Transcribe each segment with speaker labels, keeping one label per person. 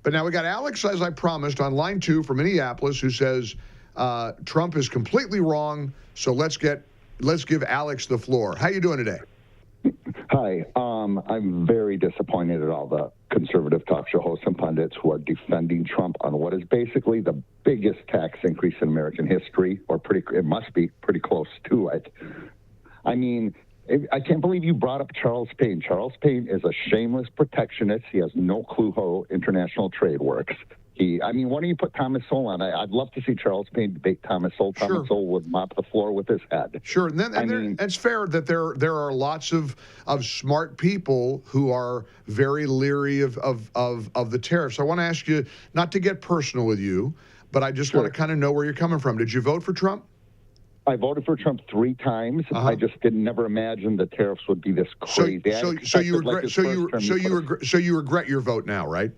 Speaker 1: But now we got Alex, as I promised, on line 2 from Minneapolis, who says Trump is completely wrong. So let's give Alex the floor. How you doing today?
Speaker 2: Hi. I'm very disappointed at all the conservative talk show hosts and pundits who are defending Trump on what is basically the biggest tax increase in American history, or it must be pretty close to it. I mean, I can't believe you brought up Charles Payne. Charles Payne is a shameless protectionist. He has no clue how international trade works. Why don't you put Thomas Sowell on? I'd love to see Charles Payne debate Thomas Sowell.
Speaker 1: Sure.
Speaker 2: Thomas Sowell would mop the floor with his head.
Speaker 1: Sure, and it's fair that there are lots of smart people who are very leery of the tariffs. I want to ask you, not to get personal with you, but I just want to kind of know where you're coming from. Did you vote for Trump?
Speaker 2: I voted for Trump 3 times. I just never imagined the tariffs would be this crazy.
Speaker 1: So you regret your vote now, right?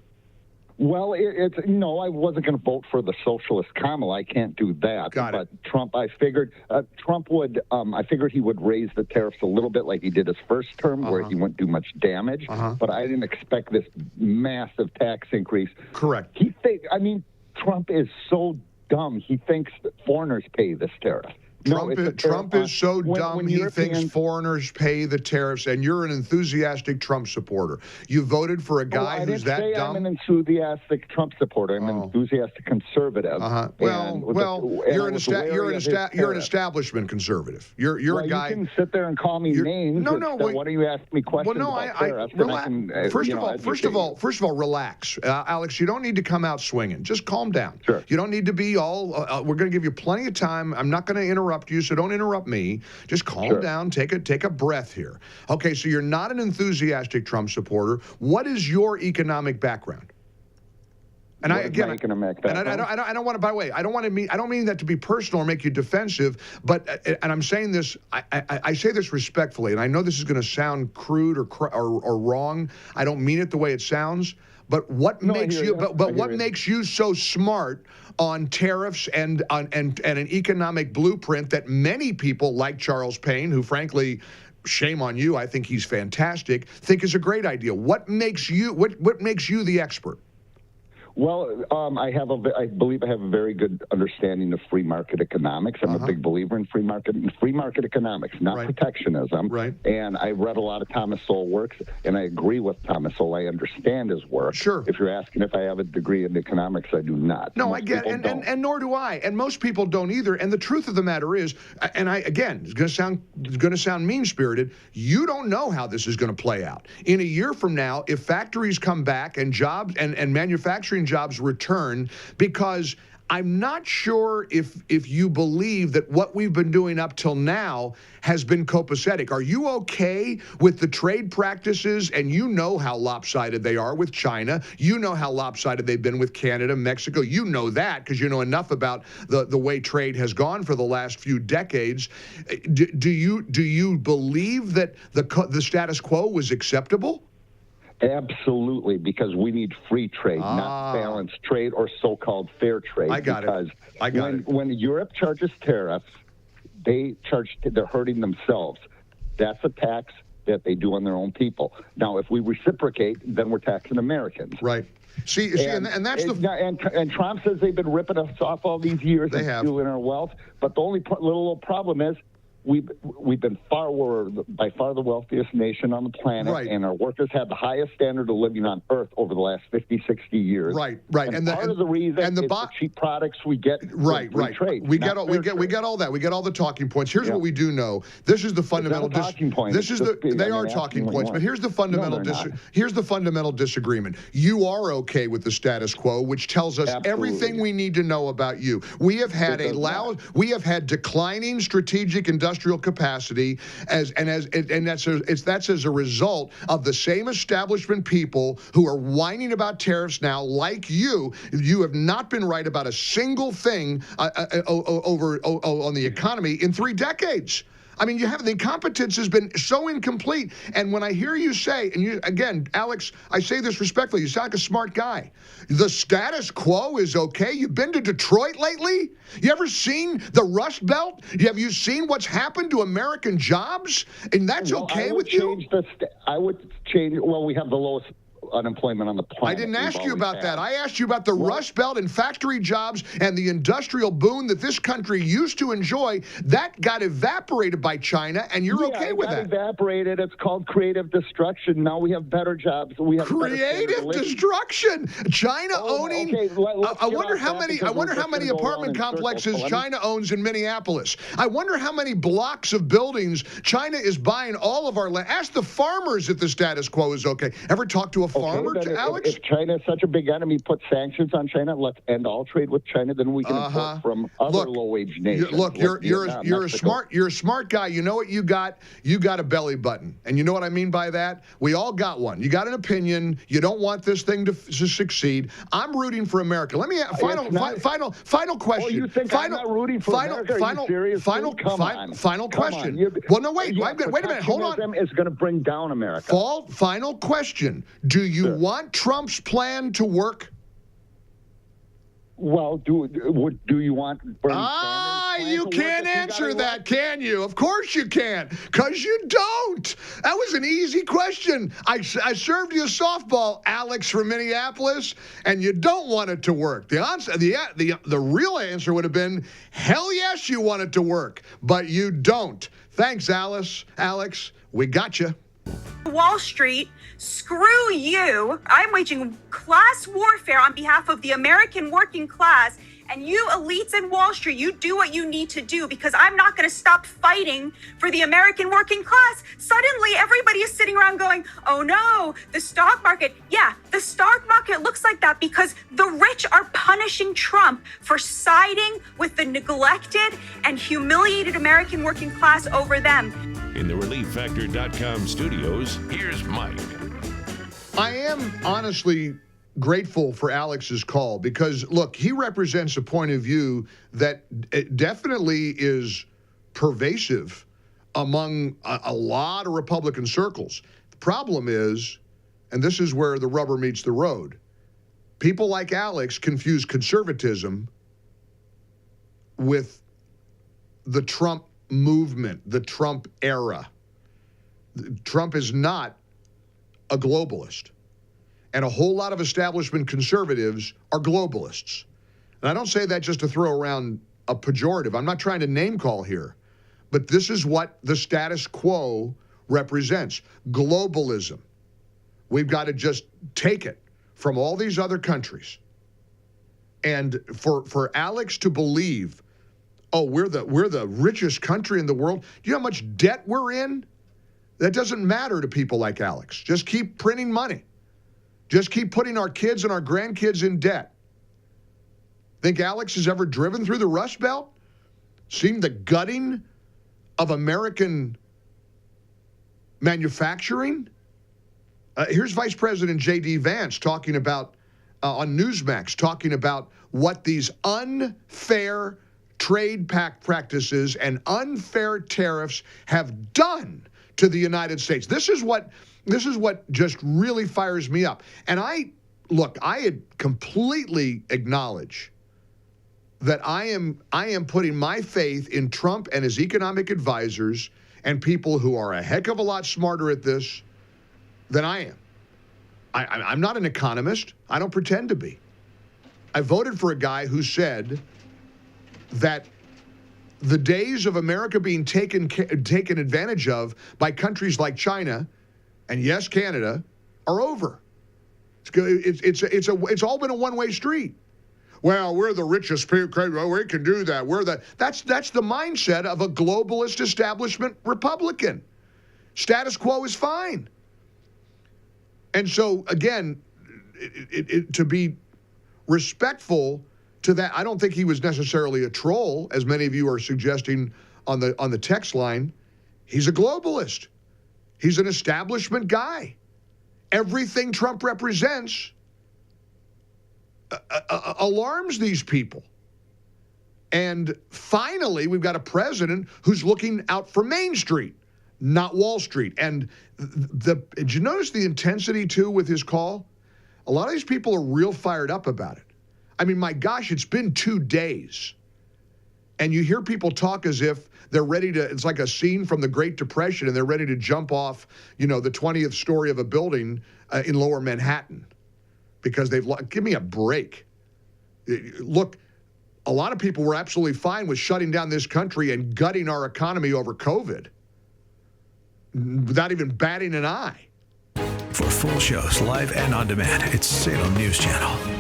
Speaker 2: Well, I wasn't going to vote for the socialist Kamala. I can't do that. But Trump, I figured Trump would. I figured he would raise the tariffs a little bit, like he did his first term, where he wouldn't do much damage. But I didn't expect this massive tax increase.
Speaker 1: Correct.
Speaker 2: Trump is so dumb. He thinks that foreigners pay this tariff.
Speaker 1: Trump is so dumb he thinks foreigners pay the tariffs, and you're an enthusiastic Trump supporter. You voted for a guy who's that dumb?
Speaker 2: I didn't say I'm an enthusiastic Trump supporter. I'm an enthusiastic conservative.
Speaker 1: You're an establishment conservative. You're a guy.
Speaker 2: You can sit there and call me names. Why don't you ask me questions about tariffs?
Speaker 1: First of all, relax, Alex. You don't need to come out swinging. Just calm down.
Speaker 2: Sure.
Speaker 1: You don't need to be all. We're going to give you plenty of time. I'm not going to interrupt you, so don't interrupt me. Just calm down, take a breath here. Okay, so you're not an enthusiastic Trump supporter. What is your economic background? And I don't want to. By the way, I don't mean that to be personal or make you defensive. But and I'm saying this. I say this respectfully, and I know this is going to sound crude or wrong. I don't mean it the way it sounds. But what makes you so smart on tariffs and an economic blueprint that many people like Charles Payne, who frankly, shame on you, I think he's fantastic, think is a great idea? What makes you the expert?
Speaker 2: Well, I believe I have a very good understanding of free market economics. I'm a big believer in free market economics, not protectionism.
Speaker 1: Right.
Speaker 2: And I read a lot of Thomas Sowell works, and I agree with Thomas Sowell. I understand his work.
Speaker 1: Sure.
Speaker 2: If you're asking if I have a degree in economics, I do not.
Speaker 1: No, I get it, and nor do I. And most people don't either. And the truth of the matter is, it's going to sound mean-spirited, you don't know how this is going to play out. In a year from now, if factories come back and jobs and manufacturing jobs return, because I'm not sure if you believe that what we've been doing up till now has been copacetic. Are you okay with the trade practices? And you know how lopsided they are with China. You know how lopsided they've been with Canada, Mexico. You know that because you know enough about the way trade has gone for the last few decades. Do you believe that the status quo was acceptable?
Speaker 2: Absolutely, because we need free trade, not balanced trade or so-called fair trade.
Speaker 1: I got it.
Speaker 2: When Europe charges tariffs, they're hurting themselves. That's a tax that they do on their own people. Now, if we reciprocate, then we're taxing Americans.
Speaker 1: Right. And that's
Speaker 2: and Trump says they've been ripping us off all these years and stealing our wealth. But the only little problem is, we've been by far the wealthiest nation on the planet, and our workers have the highest standard of living on Earth over the last 50, 60 years.
Speaker 1: Right.
Speaker 2: And part of the reason is the cheap products we get from free trade.
Speaker 1: We get all that. We get all the talking points. Here's what we do know. This is the fundamental
Speaker 2: talking point.
Speaker 1: They are talking points, but here's the fundamental here's the fundamental disagreement. You are okay with the status quo, which tells us everything we need to know about you. We have had declining strategic industrial capacity that's as a result of the same establishment people who are whining about tariffs now, like you. You have not been right about a single thing on the economy in 3 decades. I mean, the incompetence has been so incomplete. And when I hear you say, again, Alex, I say this respectfully, you sound like a smart guy. The status quo is okay. You've been to Detroit lately? You ever seen the Rust Belt? Have you seen what's happened to American jobs? And that's okay with you?
Speaker 2: I would change. Well, we have the lowest unemployment on the planet.
Speaker 1: I didn't ask you about that. I asked you about the Rust Belt and factory jobs and the industrial boom that this country used to enjoy. That got evaporated by China, and you're okay with that.
Speaker 2: Evaporated. It's called creative destruction. Now we have better jobs. We have
Speaker 1: creative destruction. China owning. Okay, I wonder how many apartment complexes China owns in Minneapolis. I wonder how many blocks of buildings China is buying all of our land. Ask the farmers if the status quo is okay. Ever talk to a farmer, Alex?
Speaker 2: If China is such a big enemy, put sanctions on China. Let's end all trade with China. Then we can import from other low-wage nations.
Speaker 1: Look, you're a smart guy. You know what you got? You got a belly button, and you know what I mean by that? We all got one. You got an opinion. You don't want this thing to succeed. I'm rooting for America. Let me final question.
Speaker 2: Oh, you think I'm not rooting for America? Are you serious?
Speaker 1: Final question. Well, no, wait. Wait a minute. Hold on.
Speaker 2: Is going to bring down America.
Speaker 1: Final question. Do you want Trump's plan to work?
Speaker 2: Well, do you want Bernie Sanders'
Speaker 1: you can't answer that, can you? Of course you can't, because you don't. That was an easy question. I served you a softball, Alex from Minneapolis, and you don't want it to work. The real answer would have been, hell yes, you want it to work, but you don't. Thanks, Alex. We got you.
Speaker 3: Wall Street, screw you. I'm waging class warfare on behalf of the American working class, and you elites in Wall Street, you do what you need to do, because I'm not going to stop fighting for the American working class. Suddenly, everybody is sitting around going, oh no, the stock market. Yeah, the stock market looks like that because the rich are punishing Trump for siding with the neglected and humiliated American working class over them.
Speaker 4: In the ReliefFactor.com studios, here's Mike.
Speaker 1: I am honestly grateful for Alex's call because, look, he represents a point of view that definitely is pervasive among a lot of Republican circles. The problem is, and this is where the rubber meets the road, people like Alex confuse conservatism with the Trump movement, the Trump era. Trump is not a globalist. And a whole lot of establishment conservatives are globalists. And I don't say that just to throw around a pejorative. I'm not trying to name call here. But this is what the status quo represents. Globalism. We've got to just take it from all these other countries. And for Alex to believe, oh, we're the richest country in the world. Do you know how much debt we're in? That doesn't matter to people like Alex. Just keep printing money. Just keep putting our kids and our grandkids in debt. Think Alex has ever driven through the Rust Belt? Seen the gutting of American manufacturing? Here's Vice President J.D. Vance talking about, on Newsmax, talking about what these unfair trade practices and unfair tariffs have done to the United States. This is what just really fires me up. And I had completely acknowledge that I am putting my faith in Trump and his economic advisors and people who are a heck of a lot smarter at this than I am. I'm not an economist. I don't pretend to be. I voted for a guy who said that the days of America being taken advantage of by countries like China and yes, Canada, are over. It's all been a one-way street. Well, we're the richest people. We can do that. That's the mindset of a globalist establishment Republican. Status quo is fine. And so, again, to be respectful to that, I don't think he was necessarily a troll, as many of you are suggesting on the text line. He's a globalist. He's an establishment guy. Everything Trump represents alarms these people. And finally, we've got a president who's looking out for Main Street, not Wall Street. And did you notice the intensity, too, with his call? A lot of these people are real fired up about it. I mean, my gosh, it's been 2 days. And you hear people talk as if they're ready to, it's like a scene from the Great Depression, and they're ready to jump off, the 20th story of a building in lower Manhattan because give me a break. Look, a lot of people were absolutely fine with shutting down this country and gutting our economy over COVID without even batting an eye.
Speaker 5: For full shows, live and on demand, it's Salem News Channel.